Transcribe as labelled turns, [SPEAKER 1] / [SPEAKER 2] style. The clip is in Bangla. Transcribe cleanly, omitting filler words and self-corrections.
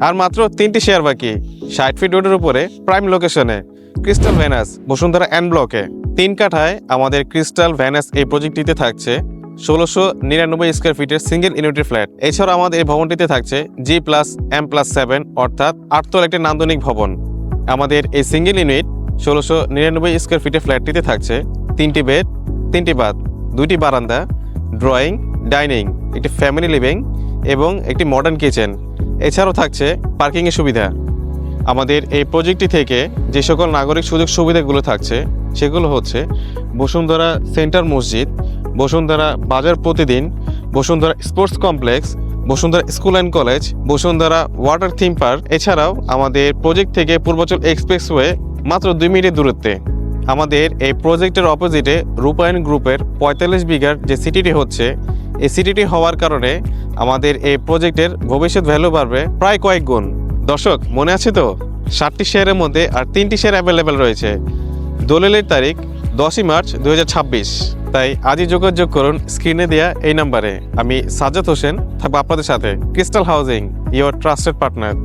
[SPEAKER 1] আর মাত্র 3টি শেয়ার বাকি 60 ফিট রোডের উপরে প্রাইম লোকেশনে ক্রিস্টাল ভেনাস বসুন্ধরা এন ব্লকে 3 কাঠায় আমাদের ক্রিস্টাল ভেনাস এই প্রজেক্টটিতে থাকছে 1699 স্কোয়ার ফিটের সিঙ্গেল ইউনিটের ফ্ল্যাট। এছাড়া আমাদের এই ভবনটিতে থাকছে G+M+7 অর্থাৎ 8 তলা একটি নান্দনিক ভবন। আমাদের এই সিঙ্গেল ইউনিট 1699 স্কোয়ার ফিটের ফ্ল্যাটটিতে থাকছে 3টি বেড, 3টি বাথ, 2টি বারান্দা, ড্রয়িং, ডাইনিং, একটি ফ্যামিলি লিভিং এবং একটি মডার্ন কিচেন। এছাড়াও থাকছে পার্কিংয়ের সুবিধা। আমাদের এই প্রজেক্টটি থেকে যে সকল নাগরিক সুযোগ সুবিধাগুলো থাকছে সেগুলো হচ্ছে বসুন্ধরা সেন্টার মসজিদ, বসুন্ধরা বাজার প্রতিদিন, Bashundhara sports complex, Bashundhara school and college, Bashundhara water theme park. এছাড়াও আমাদের প্রজেক্ট থেকে পূর্বাচল এক্সপ্রেসওয়ে মাত্র 2 মিনিটের দূরত্বে। আমাদের এই প্রজেক্টের অপোজিটে রূপায়ণ গ্রুপের 45 বিঘার যে সিটিটি হচ্ছে, এই সিটিটি হওয়ার কারণে আমাদের এই প্রজেক্টের ভবিষ্যৎ ভ্যালু বাড়বে প্রায় কয়েক গুণ। দর্শক, মনে আছে তো 60টি শেয়ারের মধ্যে আর 3টি শেয়ার অ্যাভেলেবেল রয়েছে। দলিলের তারিখ 10ই মার্চ 2026। তাই আজই যোগাযোগ করুন স্ক্রিনে দেওয়া এই নাম্বারে। আমি সাজ্জাদ হোসেন থাকবো আপনাদের সাথে। Crystal housing, your trusted partner.